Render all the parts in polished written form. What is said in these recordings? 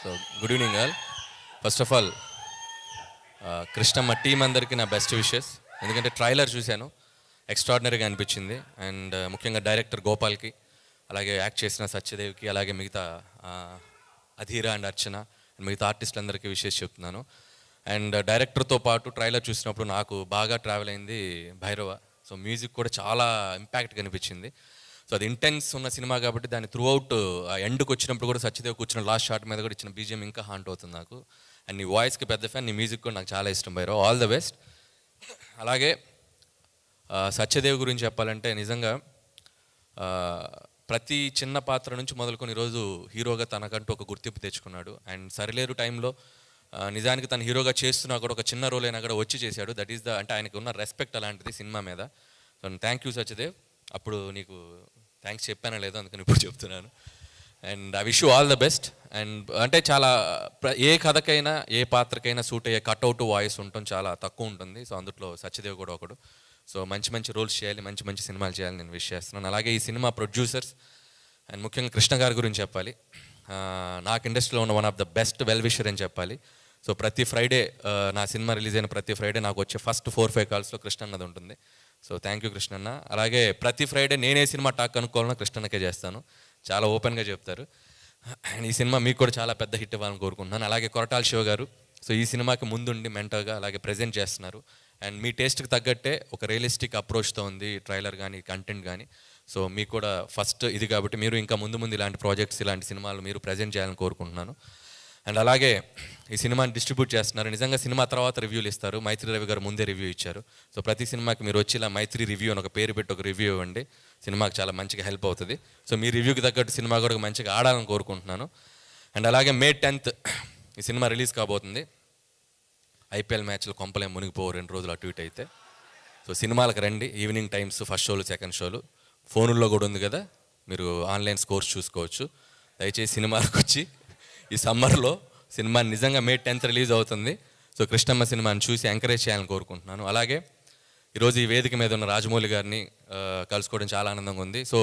So good evening all. First of all Krishnamma team అందరికీ నా best wishes. ఎందుకంటే trailer చూశాను, ఎక్స్ట్రాడినరీగా అనిపించింది. అండ్ ముఖ్యంగా డైరెక్టర్ గోపాల్కి, అలాగే యాక్ట్ చేసిన సత్యదేవ్కి, అలాగే మిగతా అధీరా అండ్ అర్చన మిగతా ఆర్టిస్టులందరికీ విషెస్ చెప్తున్నాను. అండ్ డైరెక్టర్తో పాటు ట్రైలర్ చూసినప్పుడు నాకు బాగా ట్రావెల్ అయింది భైరవ. సో మ్యూజిక్ కూడా చాలా ఇంపాక్ట్గా అనిపించింది. సో అది ఇంటెన్స్ ఉన్న సినిమా కాబట్టి దాన్ని త్రూ అవుట్ ఎండ్కి వచ్చినప్పుడు కూడా సత్యదేవ్ కూర్చున్న లాస్ట్ షాట్ మీద కూడా ఇచ్చిన బీజిఎం ఇంకా హాంట్ అవుతుంది నాకు. అండ్ నీ వాయిస్కి పెద్ద ఫ్యాన్, నీ మ్యూజిక్ కూడా నాకు చాలా ఇష్టం భైరవ్. All the best. అలాగే సత్యదేవ్ గురించి చెప్పాలంటే నిజంగా ప్రతి చిన్న పాత్ర నుంచి మొదలుకొని ఈరోజు హీరోగా తనకంటూ ఒక గుర్తింపు తెచ్చుకున్నాడు. అండ్ సరిలేరు టైంలో నిజానికి తను హీరోగా చేస్తున్నా కూడా ఒక చిన్న రోల్ అయినా కూడా వచ్చి చేశాడు. దట్ ఈస్ అంటే ఆయనకు ఉన్న రెస్పెక్ట్ అలాంటిది సినిమా మీద. So thank you Satyadev. అప్పుడు నీకు థ్యాంక్స్ చెప్పానో లేదో అందుకని ఇప్పుడు చెప్తున్నాను. And I wish you all the best. And అంటే చాలా ఏ కథకైనా ఏ పాత్రకైనా సూట్ అయ్యే కట్అవుట్ వాయిస్ ఉండటం చాలా తక్కువ ఉంటుంది. సో అందులో సత్యదేవ్ కూడా ఒకడు. సో మంచి మంచి రోల్స్ చేయాలి, మంచి మంచి సినిమాలు చేయాలని నేను విష్ చేస్తున్నాను. అలాగే ఈ సినిమా ప్రొడ్యూసర్స్ అండ్ ముఖ్యంగా కృష్ణ గారి గురించి చెప్పాలి. నాకు ఇండస్ట్రీలో ఉన్న one of the best well wisher అని చెప్పాలి. సో ప్రతి ఫ్రైడే నా సినిమా రిలీజ్ అయిన ప్రతి ఫ్రైడే నాకు వచ్చే ఫస్ట్ 4-5 కాల్స్లో కృష్ణ అన్నది ఉంటుంది. సో థ్యాంక్ యూ కృష్ణన్న. అలాగే ప్రతి ఫ్రైడే నేనే సినిమా టాక్ కనుక్కోవాలన్నా కృష్ణన్నకే చేస్తాను, చాలా ఓపెన్గా చెప్తారు. అండ్ ఈ సినిమా మీకు కూడా చాలా పెద్ద హిట్ ఇవ్వాలని కోరుకుంటున్నాను. అలాగే కొరటాల శివ గారు సో ఈ సినిమాకి ముందుండి మెంటర్గా అలాగే ప్రజెంట్ చేస్తున్నారు. అండ్ మీ టేస్ట్కి తగ్గట్టే ఒక రియలిస్టిక్ అప్రోచ్తో ఉంది ట్రైలర్ కానీ కంటెంట్ కానీ. సో మీకు కూడా ఫస్ట్ ఇది కాబట్టి మీరు ఇంకా ముందు ముందు ఇలాంటి ప్రాజెక్ట్స్ ఇలాంటి సినిమాలు మీరు ప్రజెంట్ చేయాలని కోరుకుంటున్నాను. అండ్ అలాగే ఈ సినిమాని డిస్ట్రిబ్యూట్ చేస్తున్నారు. నిజంగా సినిమా తర్వాత రివ్యూలు ఇస్తారు. మైత్రి రవి గారు ముందే రివ్యూ ఇచ్చారు. సో ప్రతి సినిమాకి మీరు వచ్చి ఇలా మైత్రి రివ్యూ అని ఒక పేరు పెట్టి ఒక రివ్యూ ఇవ్వండి, సినిమాకి చాలా మంచిగా హెల్ప్ అవుతుంది. సో మీ రివ్యూకి తగ్గట్టు సినిమా కూడా మంచిగా ఆడాలని కోరుకుంటున్నాను. అండ్ అలాగే May 10th ఈ సినిమా రిలీజ్ కాబోతుంది. IPL మ్యాచ్లు కొంపలేం మునిగిపోవు 2 రోజులు అటు ఇటు అయితే. సో సినిమాలకు రండి, ఈవినింగ్ టైమ్స్ ఫస్ట్ షోలు సెకండ్ షోలు ఫోనుల్లో కూడా ఉంది కదా, మీరు ఆన్లైన్ స్కోర్స్ చూసుకోవచ్చు. దయచేసి సినిమాలకు వచ్చి ఈ సమ్మర్లో సినిమా నిజంగా May 10th రిలీజ్ అవుతుంది. సో కృష్ణమ్మ సినిమాని చూసి ఎంకరేజ్ చేయాలని కోరుకుంటున్నాను. అలాగే ఈరోజు ఈ వేదిక మీద ఉన్న రాజమౌళి గారిని కలుసుకోవడం చాలా ఆనందంగా ఉంది. సో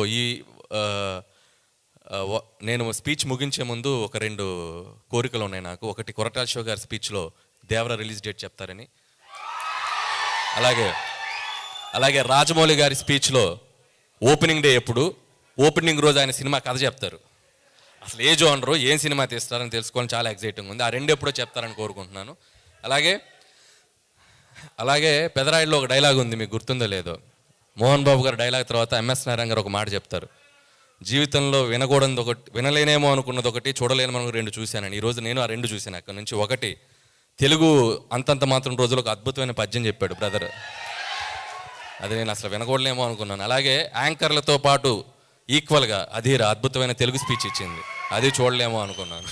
నేను స్పీచ్ ముగించే ముందు ఒక 2 కోరికలు ఉన్నాయి నాకు. ఒకటి కొరటాల శివ గారి స్పీచ్లో దేవర రిలీజ్ డేట్ చెప్తారని, అలాగే రాజమౌళి గారి స్పీచ్లో ఓపెనింగ్ డే ఎప్పుడు, ఓపెనింగ్ రోజు ఆయన సినిమా కథ చెప్తారు. అసలు ఏ జోనరు ఏం సినిమా తీస్తారని తెలుసుకోవాలని చాలా ఎక్సైటింగ్ ఉంది. ఆ 2 ఎప్పుడో చెప్తారని కోరుకుంటున్నాను. అలాగే పెదరాయిలో ఒక డైలాగ్ ఉంది, మీకు గుర్తుందో లేదో. మోహన్ బాబు గారు డైలాగ్ తర్వాత MS నారాయణ గారు ఒక మాట చెప్తారు, జీవితంలో వినకూడదు ఒకటి, వినలేనేమో అనుకున్నది ఒకటి, చూడలేనేమో 2 చూశానని. ఈరోజు నేను ఆ 2 చూశాను. అక్కడ నుంచి ఒకటి తెలుగు అంతంత మాత్రం రోజులు ఒక అద్భుతమైన పద్యం చెప్పాడు బ్రదర్, అది నేను అసలు వినకూడలేమో అనుకున్నాను. అలాగే యాంకర్లతో పాటు ఈక్వల్గా అధీరా అద్భుతమైన తెలుగు స్పీచ్ ఇచ్చింది, అది చూడలేమో అనుకున్నాను.